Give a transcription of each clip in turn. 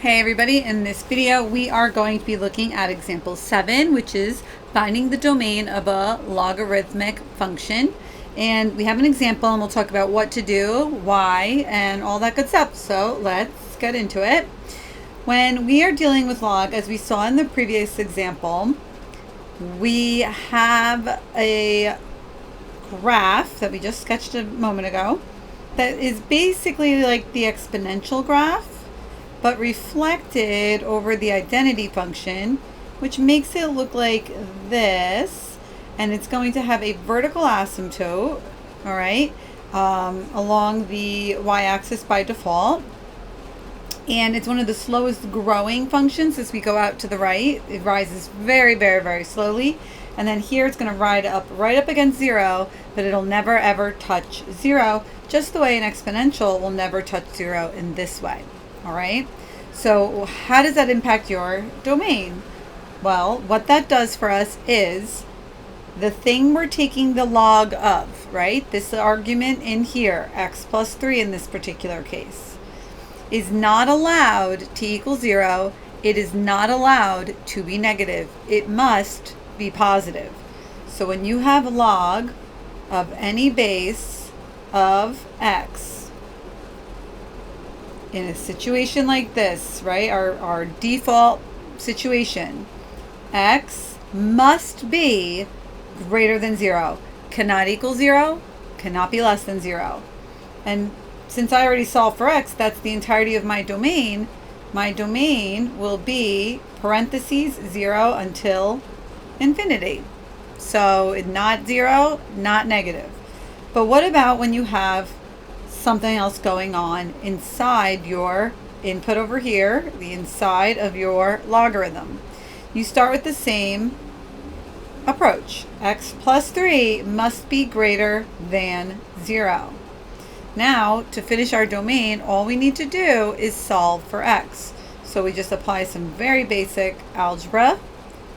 Hey everybody, in this video we are going to be looking at example 7, which is finding the domain of a logarithmic function. And we have an example and we'll talk about what to do, why, and all that good stuff. So let's get into it. When we are dealing with log, as we saw in the previous example, we have a graph that we just sketched a moment ago that is basically like the exponential graph, but reflected over the identity function, which makes it look like this. And it's going to have a vertical asymptote, all right, along the y-axis by default. And it's one of the slowest growing functions as we go out to the right. It rises very, very, very slowly. And then here it's going to ride up right up against 0, but it'll never ever touch 0, just the way an exponential will never touch 0 in this way. All right, so how does that impact your domain? Well, what that does for us is the thing we're taking the log of, right? This argument in here, x plus 3 in this particular case, is not allowed to equal 0. It is not allowed to be negative. It must be positive. So when you have a log of any base of x, in a situation like this, right, our default situation, x must be greater than 0. Cannot equal 0, cannot be less than 0. And since I already solved for x, that's the entirety of my domain. My domain will be parentheses 0 until infinity. So not 0, not negative. But what about when you have something else going on inside your input over here, the inside of your logarithm? You start with the same approach. X plus 3 must be greater than 0. Now, to finish our domain, all we need to do is solve for x. So we just apply some very basic algebra,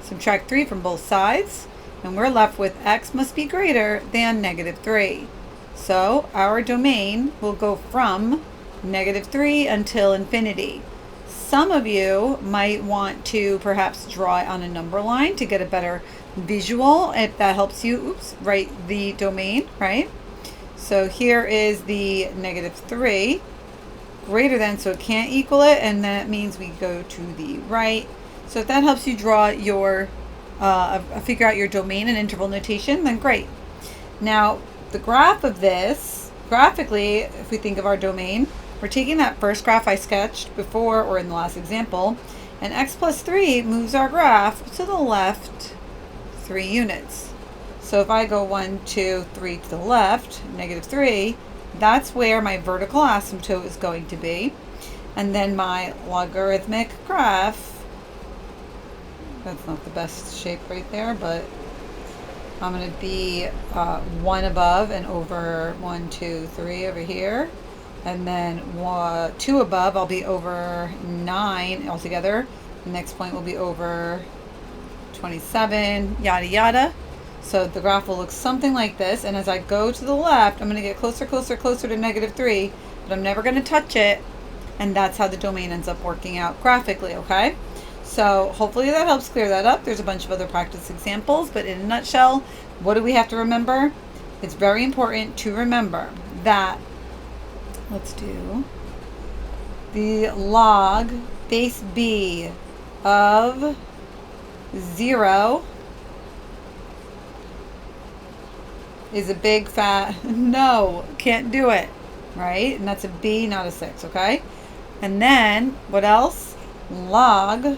subtract 3 from both sides, and we're left with x must be greater than negative 3. So our domain will go from negative 3 until infinity. Some of you might want to perhaps draw it on a number line to get a better visual, if that helps you, write the domain, right? So here is the negative 3, greater than, so it can't equal it, and that means we go to the right. So if that helps you draw your, figure out your domain and interval notation, then great. Now, the graph of this, graphically, if we think of our domain, we're taking that first graph I sketched before or in the last example, and x plus 3 moves our graph to the left 3 units. So if I go 1, 2, 3 to the left, negative 3, that's where my vertical asymptote is going to be. And then my logarithmic graph, that's not the best shape right there, but I'm going to be 1 above and over 1, 2, 3 over here. And then 2 above, I'll be over 9 altogether. The next point will be over 27, yada yada. So the graph will look something like this. And as I go to the left, I'm going to get closer, closer, closer to negative 3. But I'm never going to touch it. And that's how the domain ends up working out graphically, okay? So hopefully that helps clear that up. There's a bunch of other practice examples, but in a nutshell, what do we have to remember? It's very important to remember that, let's do the log base b of 0 is a big fat no, can't do it, right? And that's a b, not a 6, okay? And then what else? Log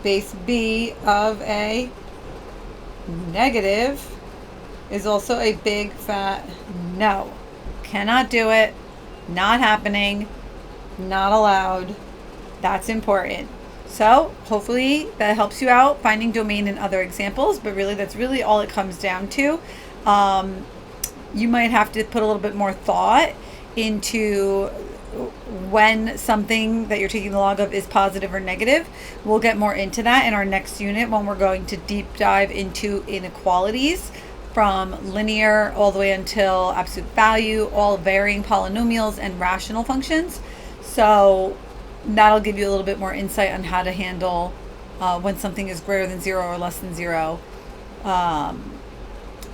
base b of a negative is also a big fat no. Cannot do it, not happening, not allowed. That's important. So hopefully that helps you out finding domain in other examples, but really that's really all it comes down to. You might have to put a little bit more thought into when something that you're taking the log of is positive or negative. We'll get more into that in our next unit when we're going to deep dive into inequalities from linear all the way until absolute value, all varying polynomials and rational functions. So that'll give you a little bit more insight on how to handle when something is greater than 0 or less than 0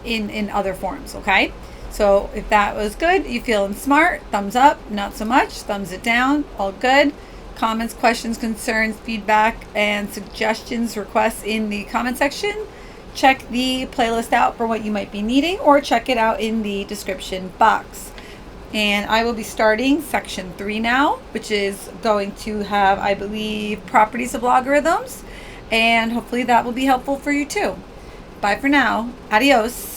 in other forms, okay? So if that was good, you feeling smart, thumbs up. Not so much, thumbs it down. All good. Comments, questions, concerns, feedback, and suggestions, requests in the comment section. Check the playlist out for what you might be needing, or check it out in the description box. And I will be starting section 3 now, which is going to have, I believe, properties of logarithms. And hopefully that will be helpful for you too. Bye for now. Adios.